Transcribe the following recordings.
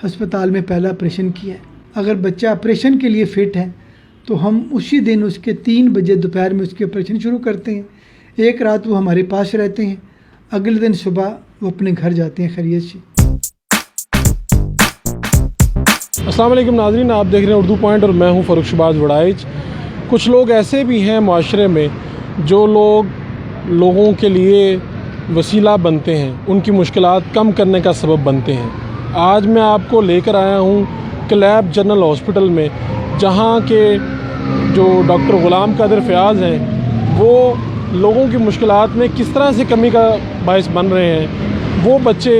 ہسپتال میں پہلا آپریشن کیا ہے۔ اگر بچہ آپریشن کے لیے فٹ ہے تو ہم اسی دن اس کے 3 بجے دوپہر میں اس کے آپریشن شروع کرتے ہیں۔ ایک رات وہ ہمارے پاس رہتے ہیں، اگلے دن صبح وہ اپنے گھر جاتے ہیں خیریت سے۔ السلام علیکم ناظرین، آپ دیکھ رہے ہیں اردو پوائنٹ اور میں ہوں فاروق شہباز وڑائچ۔ کچھ لوگ ایسے بھی ہیں معاشرے میں جو لوگوں کے لیے وسیلہ بنتے ہیں، ان کی مشکلات کم کرنے کا سبب بنتے ہیں۔ آج میں آپ کو لے کر آیا ہوں کلیب جنرل ہاسپٹل میں، جہاں کے جو ڈاکٹر غلام قادر فیاض ہیں وہ لوگوں کی مشکلات میں کس طرح سے کمی کا باعث بن رہے ہیں۔ وہ بچے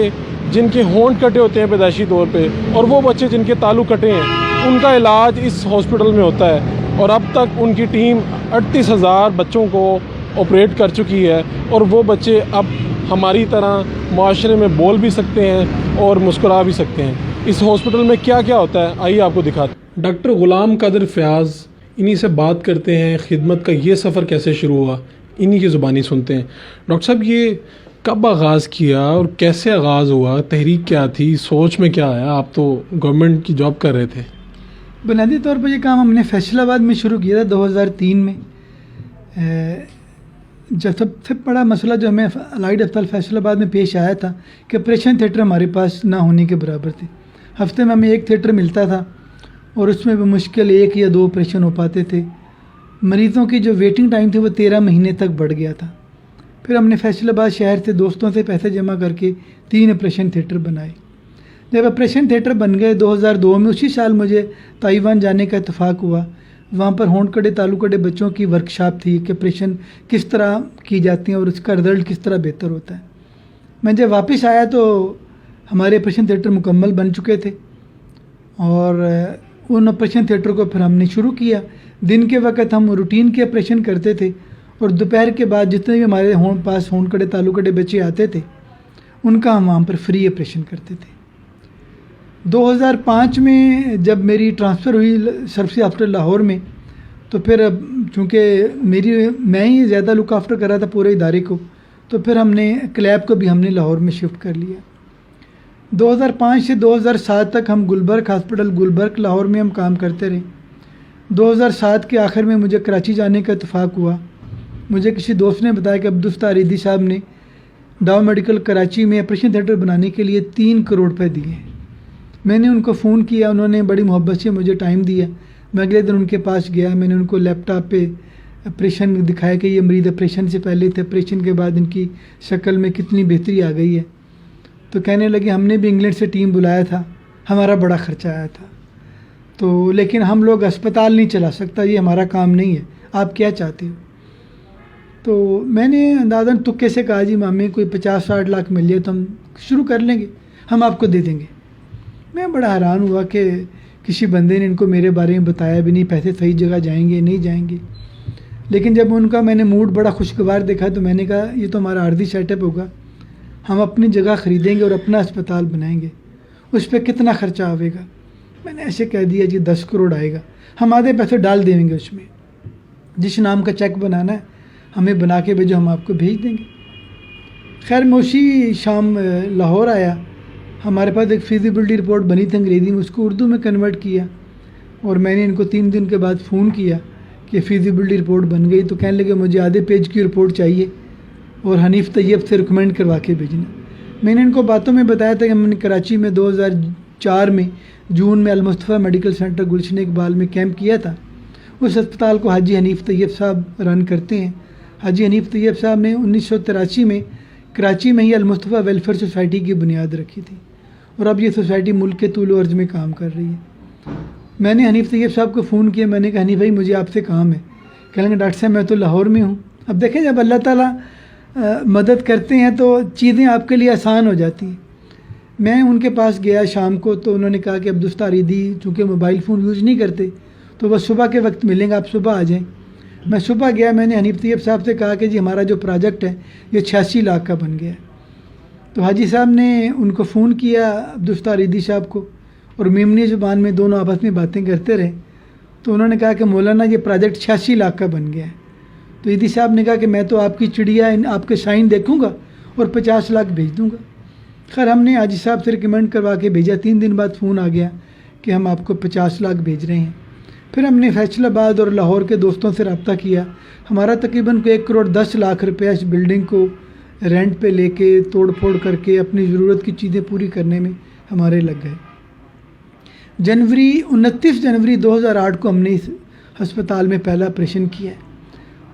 جن کے ہونٹ کٹے ہوتے ہیں پیدائشی طور پہ، اور وہ بچے جن کے تالو کٹے ہیں، ان کا علاج اس ہاسپٹل میں ہوتا ہے، اور اب تک ان کی ٹیم 38,000 بچوں کو آپریٹ کر چکی ہے، اور وہ بچے اب ہماری طرح معاشرے میں بول بھی سکتے ہیں اور مسکرا بھی سکتے ہیں۔ اس ہاسپٹل میں کیا کیا ہوتا ہے آئیے آپ کو دکھاتے ہیں۔ ڈاکٹر غلام قادر فیاض، انہی سے بات کرتے ہیں، خدمت کا یہ سفر کیسے شروع ہوا، انہی کی زبانی سنتے ہیں۔ ڈاکٹر صاحب، یہ کب آغاز کیا اور کیسے آغاز ہوا؟ تحریک کیا تھی؟ سوچ میں کیا آیا؟ آپ تو گورنمنٹ کی جاب کر رہے تھے۔ بنیادی طور پر یہ کام ہم نے فیصل آباد میں شروع کیا تھا 2003 میں۔ جب سب سے بڑا مسئلہ جو ہمیں الائیڈ اسپتال فیصل آباد میں پیش آیا تھا کہ آپریشن تھیٹر ہمارے پاس نہ ہونے کے برابر تھے۔ ہفتے میں ہمیں ایک تھیٹر ملتا تھا اور اس میں بمشکل 1 یا 2 آپریشن ہو پاتے تھے۔ مریضوں کی جو ویٹنگ ٹائم تھی وہ 13 مہینے تک بڑھ گیا تھا۔ پھر ہم نے فیصل آباد شہر سے دوستوں سے پیسے جمع کر کے 3 آپریشن تھیٹر بنائے۔ جب آپریشن تھیٹر بن گئے 2002 میں، اسی سال مجھے تائیوان جانے کا اتفاق ہوا۔ وہاں پر ہونٹ کٹے تالو کٹے بچوں کی ورکشاپ تھی کہ آپریشن کس طرح کی جاتی ہیں اور اس کا رزلٹ کس طرح بہتر ہوتا ہے۔ میں جب واپس آیا تو ہمارے آپریشن تھیٹر مکمل بن چکے تھے، اور ان آپریشن تھیٹر کو پھر ہم نے شروع کیا۔ دن کے وقت ہم روٹین کے آپریشن کرتے تھے، اور دوپہر کے بعد جتنے بھی ہمارے پاس ہونٹ کٹے تالو کٹے بچے آتے تھے ان کا ہم وہاں پر فری آپریشن کرتے تھے۔ 2005 میں جب میری ٹرانسفر ہوئی سرفسی ہاسپٹل لاہور میں، تو پھر اب چونکہ میں ہی زیادہ لک آفٹر کر رہا تھا پورے ادارے کو، تو پھر ہم نے کلیب کو بھی ہم نے لاہور میں شفٹ کر لیا۔ 2005 سے 2007 تک ہم گلبرگ ہاسپٹل گلبرگ لاہور میں ہم کام کرتے رہے۔ 2007 کے آخر میں مجھے کراچی جانے کا اتفاق ہوا۔ مجھے کسی دوست نے بتایا کہ عبدالستار عیدی صاحب نے ڈاؤ میڈیکل کراچی میں آپریشن تھیٹر بنانے کے لیے 3 کروڑ روپے دیے ہیں۔ میں نے ان کو فون کیا، انہوں نے بڑی محبت سے مجھے ٹائم دیا۔ میں اگلے دن ان کے پاس گیا، میں نے ان کو لیپ ٹاپ پہ آپریشن دکھایا کہ یہ مریض آپریشن سے پہلے تھے، آپریشن کے بعد ان کی شکل میں کتنی بہتری آ گئی ہے۔ تو کہنے لگے ہم نے بھی انگلینڈ سے ٹیم بلایا تھا، ہمارا بڑا خرچہ آیا تھا، تو لیکن ہم لوگ اسپتال نہیں چلا سکتا، یہ ہمارا کام نہیں ہے، آپ کیا چاہتے ہو؟ تو میں نے اندازاً تکے سے کہا جی ہمیں کوئی 50-60 لاکھ مل جائے تو ہم شروع کر لیں گے، ہم آپ کو دے دیں گے۔ میں بڑا حیران ہوا کہ کسی بندے نے ان کو میرے بارے میں بتایا بھی نہیں، پیسے صحیح جگہ جائیں گے نہیں جائیں گے۔ لیکن جب ان کا میں نے موڈ بڑا خوشگوار دیکھا تو میں نے کہا یہ تو ہمارا عارضی سیٹ اپ ہوگا، ہم اپنی جگہ خریدیں گے اور اپنا اسپتال بنائیں گے، اس پہ کتنا خرچہ آئے گا؟ میں نے ایسے کہہ دیا جی 10 کروڑ آئے گا، ہم آدھے پیسے ڈال دیں گے اس میں، جس نام کا چیک بنانا ہے ہمیں بنا کے بھیجو، ہم آپ کو بھیج دیں گے۔ خیر میں اسی شام لاہور آیا، ہمارے پاس ایک فیزیبلٹی رپورٹ بنی تھی انگریزی میں، اس کو اردو میں کنورٹ کیا، اور میں نے ان کو 3 دن کے بعد فون کیا کہ فیزیبلٹی رپورٹ بن گئی۔ تو کہنے لگے مجھے آدھے پیج کی رپورٹ چاہیے اور حنیف طیب سے ریکمینڈ کروا کے بھیجنا۔ میں نے ان کو باتوں میں بتایا تھا کہ ہم نے کراچی میں 2004 میں جون میں المصطفیٰ میڈیکل سینٹر گلشن اقبال میں کیمپ کیا تھا۔ اس اسپتال کو حاجی حنیف طیب صاحب رن کرتے ہیں۔ حاجی حنیف طیب صاحب نے 1983 میں کراچی میں ہی المصطفیٰ ویلفیئر سوسائٹی کی بنیاد رکھی تھی، اور اب یہ سوسائٹی ملک کے طول و عرض میں کام کر رہی ہے۔ میں نے حنیف طیب صاحب کو فون کیا، میں نے کہا حنیف بھائی مجھے آپ سے کام ہے۔ کہنے لگے ڈاکٹر صاحب میں تو لاہور میں ہوں۔ اب دیکھیں جب اللہ تعالیٰ مدد کرتے ہیں تو چیزیں آپ کے لیے آسان ہو جاتی ہیں۔ میں ان کے پاس گیا شام کو، تو انہوں نے کہا کہ عبدالستار عیدی چونکہ موبائل فون یوز نہیں کرتے تو بس صبح کے وقت ملیں گے، آپ صبح آ جائیں۔ میں صبح گیا، میں نے حنیف طیب صاحب سے کہا کہ جی ہمارا جو پروجیکٹ ہے یہ 86 لاکھ کا بن گیا ہے۔ تو حاجی صاحب نے ان کو فون کیا عبدالستار عیدی صاحب کو، اور میمنی زبان میں دونوں آپس میں باتیں کرتے رہے۔ تو انہوں نے کہا کہ مولانا یہ پروجیکٹ 86 لاکھ کا بن گیا ہے۔ تو عیدی صاحب نے کہا کہ میں تو آپ کی چڑیا آپ کے سائن دیکھوں گا اور 50 لاکھ بھیج دوں گا۔ خیر ہم نے حاجی صاحب سے ریکمینڈ کروا کے بھیجا, 3 دن بعد فون آ گیا کہ ہم آپ کو 50 لاکھ بھیج رہے ہیں. پھر ہم نے فیصل آباد اور لاہور کے دوستوں سے رابطہ کیا. ہمارا تقریباً 1.10 کروڑ روپیہ اس بلڈنگ کو رینٹ پہ لے کے توڑ پھوڑ کر کے اپنی ضرورت کی چیزیں پوری کرنے میں ہمارے لگ گئے. 29 جنوری 2008 کو ہم نے اس ہسپتال میں پہلا آپریشن کیا ہے,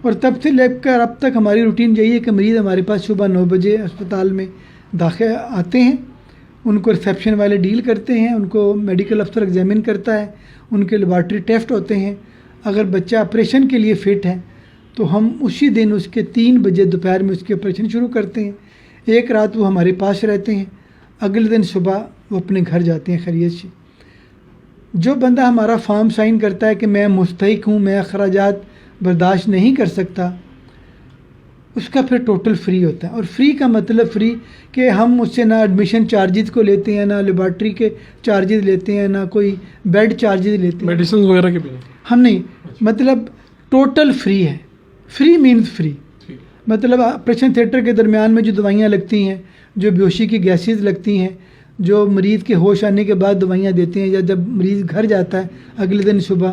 اور تب سے لے کر اب تک ہماری روٹین یہی ہے کہ مریض ہمارے پاس صبح 9 بجے ہسپتال میں داخل آتے ہیں, ان کو ریسیپشن والے ڈیل کرتے ہیں, ان کو میڈیکل افسر ایگزامن کرتا ہے, ان کے لیبارٹری ٹیسٹ ہوتے ہیں. اگر بچہ آپریشن کے لیے فٹ ہے تو ہم اسی دن اس کے 3 بجے دوپہر میں اس کے آپریشن شروع کرتے ہیں. ایک رات وہ ہمارے پاس رہتے ہیں, اگلے دن صبح وہ اپنے گھر جاتے ہیں خیریت سے. جو بندہ ہمارا فارم سائن کرتا ہے کہ میں مستحق ہوں, میں اخراجات برداشت نہیں کر سکتا, اس کا پھر ٹوٹل فری ہوتا ہے. اور فری کا مطلب فری کہ ہم اس سے نہ ایڈمیشن چارجز کو لیتے ہیں, نہ لیبارٹری کے چارجز لیتے ہیں, نہ کوئی بیڈ چارجز لیتے ہیں, میڈیسن وغیرہ کے بھی ہم نہیں. مطلب ٹوٹل فری ہے. فری مینز فری, مطلب آپریشن تھیٹر کے درمیان میں جو دوائیاں لگتی ہیں, جو بیہوشی کی گیسز لگتی ہیں, جو مریض کے ہوش آنے کے بعد دوائیاں دیتے ہیں, یا جب مریض گھر جاتا ہے اگلے دن صبح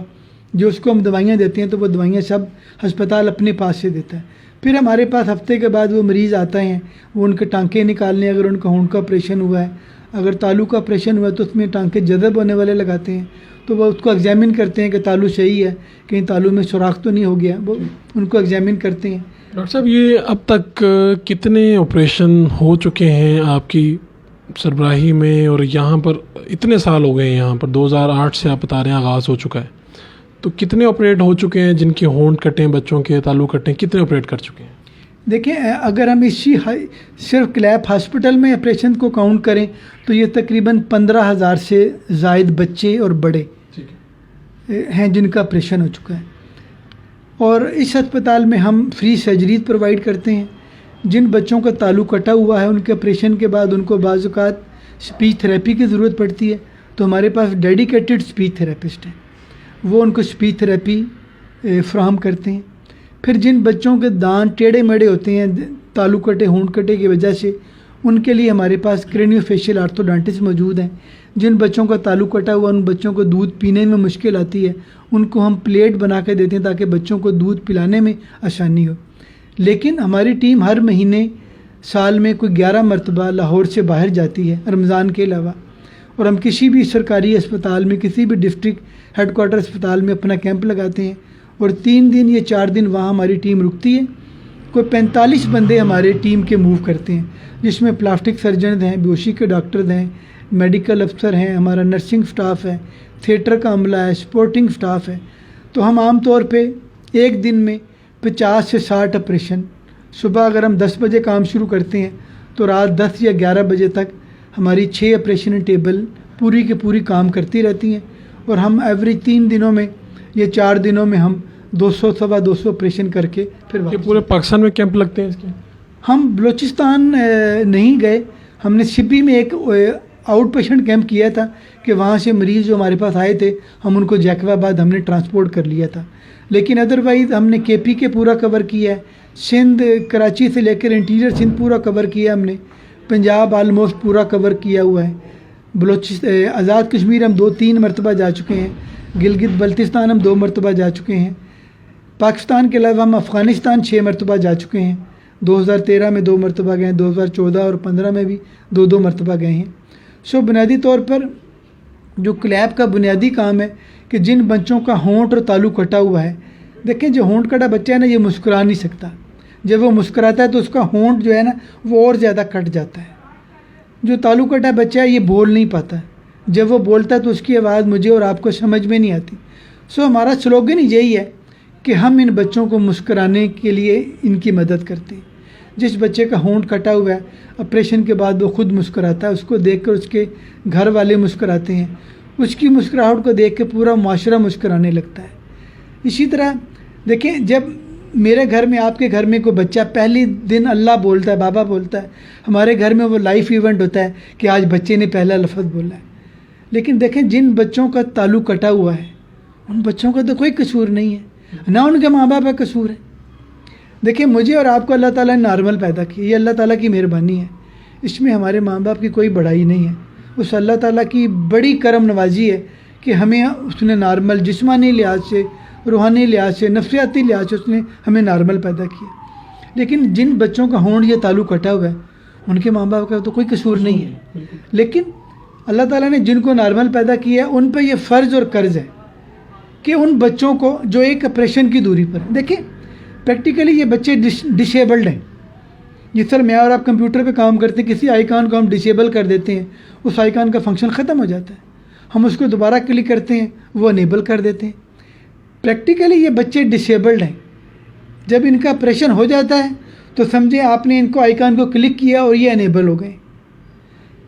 جو اس کو ہم دوائیاں دیتے ہیں, تو وہ دوائیاں سب ہسپتال اپنے پاس سے دیتا ہے. پھر ہمارے پاس ہفتے کے بعد وہ مریض آتا ہیں, وہ ان کے ٹانکے نکالنے, اگر ان کا ہونٹ کا آپریشن ہوا ہے, اگر تالو کا آپریشن ہوا ہے تو اس میں ٹانکے جذب ہونے والے لگاتے ہیں, تو وہ اس کو ایگزامن کرتے ہیں کہ تالو صحیح ہے, کہیں تالو میں سوراخ تو نہیں ہو گیا, وہ ان کو ایگزامن کرتے ہیں. ڈاکٹر صاحب یہ اب تک کتنے آپریشن ہو چکے ہیں آپ کی سربراہی میں, اور یہاں پر اتنے سال ہو گئے ہیں, یہاں پر 2008 سے آپ بتا رہے ہیں آغاز ہو چکا ہے, تو کتنے آپریٹ ہو چکے ہیں جن کے ہونٹ کٹے ہیں, بچوں کے تالو کٹے ہیں, کتنے آپریٹ کر چکے ہیں؟ دیکھیں اگر ہم اسی صرف کلیپ ہاسپٹل میں آپریشن کو کاؤنٹ کریں تو یہ تقریباً 15,000 سے زائد بچے اور بڑے ہیں جن کا آپریشن ہو چکا ہے. اور اس ہسپتال میں ہم فری سرجریز پرووائڈ کرتے ہیں. جن بچوں کا تالو کٹا ہوا ہے ان کے آپریشن کے بعد ان کو بعض اوقات اسپیچ تھراپی کی ضرورت پڑتی ہے, تو ہمارے پاس ڈیڈیکیٹڈ اسپیچ تھراپسٹ ہیں, وہ ان کو اسپیچ تھراپی فراہم کرتے ہیں. پھر جن بچوں کے دانت ٹیڑھے میڑے ہوتے ہیں تالو کٹے ہونٹ کٹے کی وجہ سے, ان کے لیے ہمارے پاس کرینیو فیشل آرتھوڈانٹسٹ موجود ہیں. جن بچوں کا تالو کٹا ہوا ان بچوں کو دودھ پینے میں مشکل آتی ہے, ان کو ہم پلیٹ بنا کے دیتے ہیں تاکہ بچوں کو دودھ پلانے میں آسانی ہو. لیکن ہماری ٹیم ہر مہینے سال میں کوئی 11 مرتبہ لاہور سے باہر جاتی ہے رمضان کے علاوہ, اور ہم کسی بھی سرکاری اسپتال میں, کسی بھی ڈسٹرکٹ ہیڈ کوارٹر اسپتال میں اپنا کیمپ لگاتے ہیں, اور 3 دن یا 4 دن وہاں ہماری ٹیم رکتی ہے. کوئی 45 بندے ہمارے ٹیم کے موو کرتے ہیں, جس میں پلاسٹک سرجنز ہیں, بیہوشی کے ڈاکٹرز ہیں, میڈیکل افسر ہیں, ہمارا نرسنگ سٹاف ہے, تھیٹر کا عملہ ہے, سپورٹنگ سٹاف ہے. تو ہم عام طور پہ ایک دن میں 50 سے 60 آپریشن, صبح اگر ہم 10 بجے کام شروع کرتے ہیں تو رات 10 یا 11 بجے تک ہماری 6 آپریشن ٹیبل پوری کی پوری کام کرتی رہتی ہیں. اور ہم ایوریج 3 دنوں میں یا 4 دنوں میں ہم 200-250 آپریشن کر کے پھر پورے پاکستان میں کیمپ لگتے ہیں اس کے؟ ہم بلوچستان نہیں گئے, ہم نے سبی میں ایک آؤٹ پیشنٹ کیمپ کیا تھا کہ وہاں سے مریض جو ہمارے پاس آئے تھے ہم ان کو جیکب آباد ہم نے ٹرانسپورٹ کر لیا تھا. لیکن ادروائز ہم نے کے پی کے پورا کور کیا ہے, سندھ کراچی سے لے کر انٹیریئر سندھ پورا کور کیا ہم نے, پنجاب آلموسٹ پورا کور کیا ہوا ہے, آزاد کشمیر ہم 2-3 مرتبہ جا چکے ہیں, گلگت بلتستان ہم 2 مرتبہ جا چکے ہیں, پاکستان کے علاوہ ہم افغانستان 6 مرتبہ جا چکے ہیں. 2013 میں 2 مرتبہ گئے ہیں, 2014 اور 15 میں بھی 2 مرتبہ گئے ہیں. بنیادی طور پر جو کلیپ کا بنیادی کام ہے کہ جن بچوں کا ہونٹ اور تالو کٹا ہوا ہے, دیکھیں جو ہونٹ کٹا بچہ ہے نا یہ مسکرا نہیں سکتا, جب وہ مسکراتا ہے تو اس کا ہونٹ جو ہے نا وہ اور زیادہ کٹ جاتا ہے. جو تالو کٹا بچہ ہے یہ بول نہیں پاتا, جب وہ بولتا ہے تو اس کی آواز مجھے اور آپ کو سمجھ میں نہیں آتی. ہمارا سلوگن ہی یہی ہے کہ ہم ان بچوں کو مسکرانے کے لیے ان کی مدد کرتے ہیں. جس بچے کا ہونٹ کٹا ہوا ہے آپریشن کے بعد وہ خود مسکراتا ہے, اس کو دیکھ کر اس کے گھر والے مسکراتے ہیں, اس کی مسکراہٹ کو دیکھ کے پورا معاشرہ مسکرانے لگتا ہے. اسی طرح دیکھیں جب میرے گھر میں آپ کے گھر میں کوئی بچہ پہلی دن اللہ بولتا ہے, بابا بولتا ہے, ہمارے گھر میں وہ لائف ایونٹ ہوتا ہے کہ آج بچے نے پہلا لفظ بولا ہے. لیکن دیکھیں جن بچوں کا تالو کٹا ہوا ہے ان بچوں کا تو کوئی قصور نہیں ہے, نہ ان کے ماں باپ کا قصور ہے. دیکھیں مجھے اور آپ کو اللہ تعالیٰ نے نارمل پیدا کیا, یہ اللہ تعالیٰ کی مہربانی ہے. اس میں ہمارے ماں باپ کی کوئی بڑائی نہیں ہے. اس اللہ تعالیٰ کی بڑی کرم نوازی ہے کہ ہمیں اس نے نارمل جسمانی لحاظ سے، روحانی لحاظ سے، نفسیاتی لحاظ سے اس نے ہمیں نارمل پیدا کیا. لیکن جن بچوں کا ہونٹ یا تالو کٹا ہوا ہے ان کے ماں باپ کا تو کوئی قصور نہیں ہے. لیکن اللہ تعالیٰ نے جن کو نارمل پیدا کیا ہے ان پہ یہ فرض اور قرض ہے کہ ان بچوں کو جو ایک آپریشن کی دوری پر ہیں. دیکھیں پریکٹیکلی یہ بچے ڈسیبلڈ ہیں. جس طرح میں اور آپ کمپیوٹر پہ کام کرتے ہیں، کسی آئیکن کو ہم ڈسیبل کر دیتے ہیں، اس آئیکن کا فنکشن ختم ہو جاتا ہے. ہم اس کو دوبارہ کلک کرتے ہیں، وہ انیبل کر دیتے ہیں. پریکٹیکلی یہ بچے ڈسیبلڈ ہیں. جب ان کا آپریشن ہو جاتا ہے تو سمجھیں آپ نے ان کو آئیکن کو کلک کیا اور یہ انیبل ہو گئے.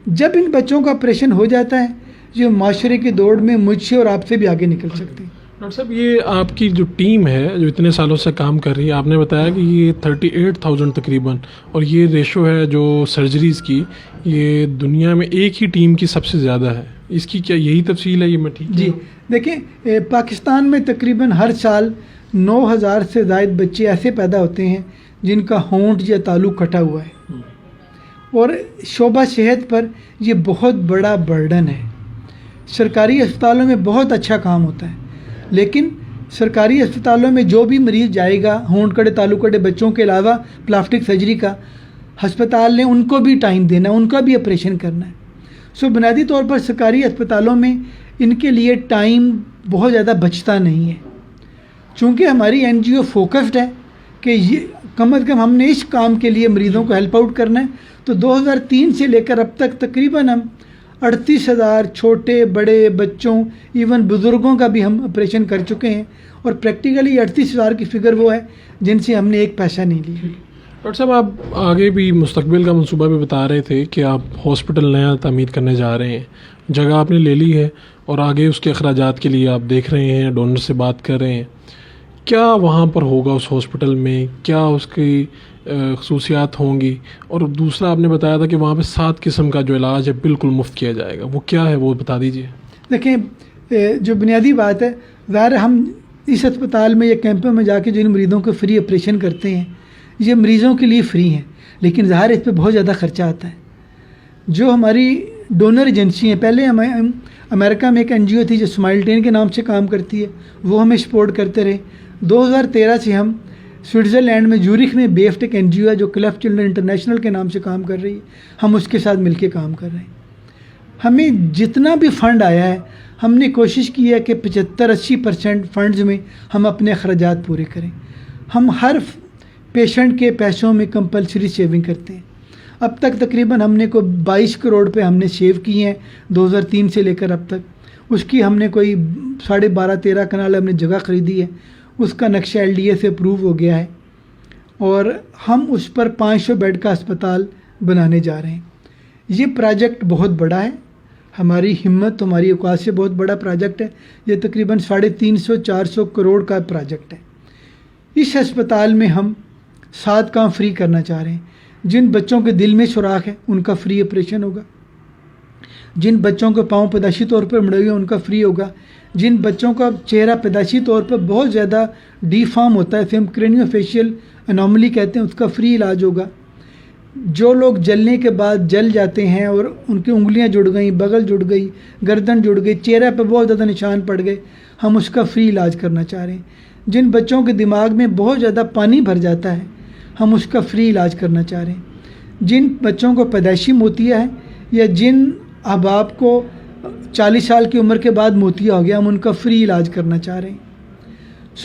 جب ان بچوں کا آپریشن ہو جاتا ہے یہ معاشرے کی دوڑ میں مجھ سے اور آپ سے بھی آگے نکل سکتے ہیں. ڈاکٹر صاحب یہ آپ کی جو ٹیم ہے جو اتنے سالوں سے کام کر رہی ہے، آپ نے بتایا کہ یہ 38,000 تقریباً، اور یہ ریشو ہے جو سرجریز کی یہ دنیا میں ایک ہی ٹیم کی سب سے زیادہ ہے. اس کی کیا یہی تفصیل ہے؟ یہ میں ٹھیک جی دیکھیں پاکستان میں تقریباً ہر سال 9,000 سے زائد بچے ایسے پیدا ہوتے ہیں جن کا ہونٹ یا تالو کٹا ہوا ہے، اور شعبہ صحت پر یہ بہت بڑا برڈن ہے. سرکاری اسپتالوں میں بہت اچھا کام ہوتا ہے، لیکن سرکاری اسپتالوں میں جو بھی مریض جائے گا ہونٹ کٹے تالو کٹے بچوں کے علاوہ پلاسٹک سرجری کا، ہسپتال نے ان کو بھی ٹائم دینا ہے، ان کا بھی آپریشن کرنا ہے. بنیادی طور پر سرکاری اسپتالوں میں ان کے لیے ٹائم بہت زیادہ بچتا نہیں ہے. چونکہ ہماری این جی او فوکسڈ ہے کہ یہ کم از کم ہم نے اس کام کے لیے مریضوں کو ہیلپ آؤٹ کرنا ہے، تو 2003 سے لے کر اب تک تقریباً ہم 38,000 چھوٹے بڑے بچوں ایون بزرگوں کا بھی ہم آپریشن کر چکے ہیں. اور پریکٹیکلی 38,000 کی فگر وہ ہے جن سے ہم نے ایک پیسہ نہیں لیا. ڈاکٹر صاحب آپ آگے بھی مستقبل کا منصوبہ بھی بتا رہے تھے کہ آپ ہاسپٹل نیا تعمیر کرنے جا رہے ہیں، جگہ آپ نے لے لی ہے اور آگے اس کے اخراجات کے لیے آپ دیکھ رہے ہیں، ڈونر سے بات کر رہے ہیں. کیا وہاں پر ہوگا اس ہاسپٹل میں؟ کیا اس کی خصوصیات ہوں گی؟ اور دوسرا آپ نے بتایا تھا کہ وہاں پہ 7 قسم کا جو علاج ہے بالکل مفت کیا جائے گا، وہ کیا ہے وہ بتا دیجیے. دیکھیں جو بنیادی بات ہے، ظاہر ہم اس اسپتال میں یا کیمپوں میں جا کے جن مریضوں کو فری آپریشن کرتے ہیں یہ مریضوں کے لیے فری ہیں، لیکن ظاہر اس پہ بہت زیادہ خرچہ آتا ہے. جو ہماری ڈونر ایجنسی ہیں، پہلے ہمیں امریکہ میں ایک این جی او تھی جو اسمائل ٹین کے نام سے کام کرتی ہے، وہ ہمیں سپورٹ کرتے رہے. 2013 سے ہم سوئٹزرلینڈ میں زیورخ میں بیفڈ ایک این جی او ہے جو کلیف چلڈرن انٹرنیشنل کے نام سے کام کر رہی ہے، ہم اس کے ساتھ مل کے کام کر رہے ہیں. ہمیں جتنا بھی فنڈ آیا ہے ہم نے کوشش کی ہے کہ 75-80% فنڈز میں ہم اپنے اخراجات پورے کریں. ہم ہر پیشنٹ کے پیسوں میں کمپلسری سیونگ کرتے ہیں. اب تک تقریباً ہم نے کوئی 22 کروڑ پہ ہم نے سیو کیے ہیں 2003 سے لے کر اب تک. اس کی ہم نے کوئی 12.5-13 کنال ہم نے جگہ خریدی ہے، اس کا نقشہ ایل ڈی اے سے اپروو ہو گیا ہے اور ہم اس پر 500 بیڈ کا اسپتال بنانے جا رہے ہیں. یہ پروجیکٹ بہت بڑا ہے، ہماری ہمت ہماری اوقات سے بہت بڑا پروجیکٹ ہے. یہ تقریباً 350-400 کروڑ کا پروجیکٹ ہے. اس اسپتال میں ہم 7 کام فری کرنا چاہ رہے ہیں. جن بچوں کے دل میں سوراخ ہے ان کا فری آپریشن ہوگا، جن بچوں کے پاؤں پیدائشی طور پر مڑے ہوئے ہیں ان کا فری ہوگا، جن بچوں کا چہرہ پیدائشی طور پر بہت زیادہ ڈی فارم ہوتا ہے، اسے ہم کرینیو فیشیل انوملی کہتے ہیں، اس کا فری علاج ہوگا. جو لوگ جلنے کے بعد جل جاتے ہیں اور ان کی انگلیاں جڑ گئیں، بغل جڑ گئی، گردن جڑ گئی، چہرہ پہ بہت زیادہ نشان پڑ گئے، ہم اس کا فری علاج کرنا چاہ رہے ہیں. جن بچوں کے دماغ میں بہت زیادہ پانی بھر جاتا ہے ہم اس کا فری علاج کرنا چاہ رہے ہیں. جن بچوں کو پیدائشی موتیا ہے یا جن احباب کو 40 سال کی عمر کے بعد موتیا ہو گیا ہم ان کا فری علاج کرنا چاہ رہے ہیں.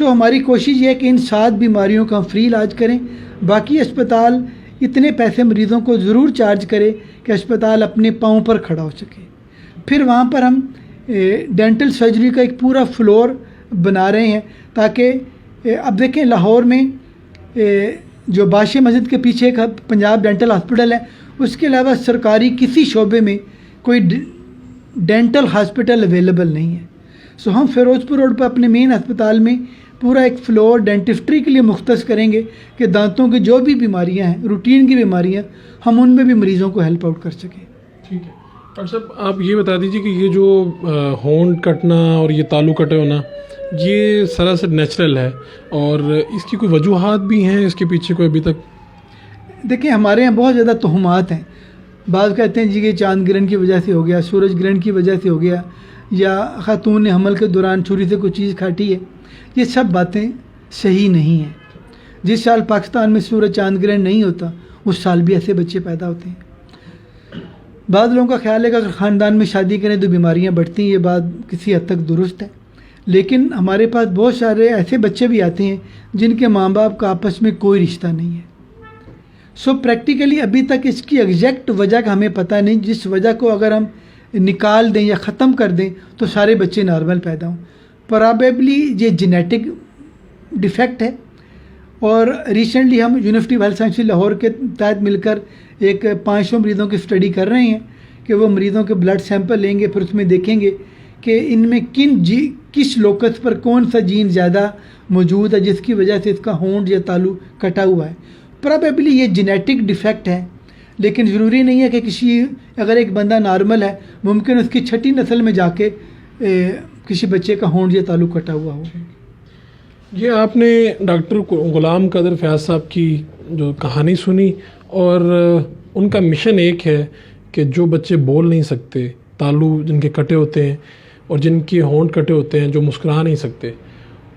ہماری کوشش یہ ہے کہ ان 7 بیماریوں کا ہم فری علاج کریں. باقی اسپتال اتنے پیسے مریضوں کو ضرور چارج کرے کہ اسپتال اپنے پاؤں پر کھڑا ہو سکے. پھر وہاں پر ہم ڈینٹل سرجری کا ایک پورا فلور بنا رہے ہیں تاکہ اب دیکھیں لاہور میں جو بادشاہ مسجد کے پیچھے ایک پنجاب ڈینٹل ہاسپٹل ہے، اس کے علاوہ سرکاری کسی شعبے میں کوئی ڈینٹل ہاسپٹل اویلیبل نہیں ہے. ہم فیروز پور روڈ پر اپنے مین ہسپتال میں پورا ایک فلور ڈینٹسٹری کے لیے مختص کریں گے کہ دانتوں کی جو بھی بیماریاں ہیں، روٹین کی بیماریاں، ہم ان میں بھی مریضوں کو ہیلپ آؤٹ کر سکیں. ٹھیک ہے ڈاکٹر صاحب، آپ یہ بتا دیجیے کہ یہ جو ہونٹ کٹنا اور یہ تالو کٹے ہونا یہ سراسر نیچرل ہے اور اس کی کوئی وجوہات بھی ہیں اس کے پیچھے کوئی ابھی تک؟ دیکھیں ہمارے یہاں بہت زیادہ تہمات ہیں. بعض کہتے ہیں جی کہ چاند گرہن کی وجہ سے ہو گیا، سورج گرہن کی وجہ سے ہو گیا، یا خاتون نے حمل کے دوران چھری سے کوئی چیز کھاٹی ہے. یہ سب باتیں صحیح نہیں ہیں. جس سال پاکستان میں سورج چاند گرہن نہیں ہوتا اس سال بھی ایسے بچے پیدا ہوتے ہیں. بعض لوگوں کا خیال ہے کہ اگر خاندان میں شادی کریں تو بیماریاں بڑھتی ہیں. یہ بات کسی حد تک درست ہے، لیکن ہمارے پاس بہت سارے ایسے بچے بھی آتے ہیں جن کے ماں باپ کا آپس میں کوئی رشتہ نہیں ہے. سو پریکٹیکلی ابھی تک اس کی ایگزیکٹ وجہ کا ہمیں پتہ نہیں، جس وجہ کو اگر ہم نکال دیں یا ختم کر دیں تو سارے بچے نارمل پیدا ہوں. پرابیبلی یہ جینیٹک ڈیفیکٹ ہے. اور ریسنٹلی ہم university of health sciences Lahore کے تحت مل کر ایک 500 مریضوں کی اسٹڈی کر رہے ہیں کہ وہ مریضوں کے بلڈ سیمپل لیں گے، پھر اس میں دیکھیں گے کہ ان میں کس لوکس پر کون سا جین زیادہ موجود ہے جس کی وجہ سے اس کا ہونٹ یا تالو کٹا ہوا ہے. پرابیبلی یہ جینیٹک ڈیفیکٹ ہے، لیکن ضروری نہیں ہے کہ اگر ایک بندہ نارمل ہے ممکن اس کی 6ٹھی نسل میں جا کے کسی بچے کا ہونٹ یا تالو کٹا ہوا ہو. یہ آپ نے ڈاکٹر غلام قادر فیاض صاحب کی جو کہانی سنی، اور ان کا مشن ایک ہے کہ جو بچے بول نہیں سکتے، تالو جن کے کٹے ہوتے ہیں اور جن کے ہونٹ کٹے ہوتے ہیں، جو مسکرا نہیں سکتے،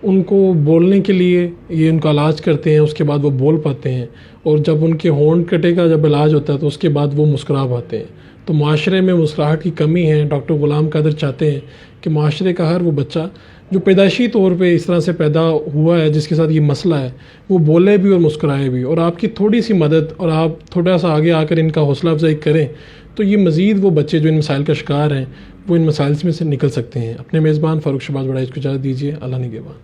ان کو بولنے کے لیے یہ ان کا علاج کرتے ہیں. اس کے بعد وہ بول پاتے ہیں، اور جب ان کے ہونٹ کٹے کا جب علاج ہوتا ہے تو اس کے بعد وہ مسکرا پاتے ہیں. تو معاشرے میں مسکراہٹ کی کمی ہے. ڈاکٹر غلام قادر چاہتے ہیں کہ معاشرے کا ہر وہ بچہ جو پیدائشی طور پہ اس طرح سے پیدا ہوا ہے، جس کے ساتھ یہ مسئلہ ہے، وہ بولے بھی اور مسکرائے بھی. اور آپ کی تھوڑی سی مدد اور آپ تھوڑا سا آگے آ کر ان کا حوصلہ افزائی کریں تو یہ مزید وہ بچے جو ان مسائل کا شکار ہیں وہ ان مسائل میں سے نکل سکتے ہیں. اپنے میزبان فاروق شہباز وڑائچ کو اجازت دیجیے. اللہ نگہبان.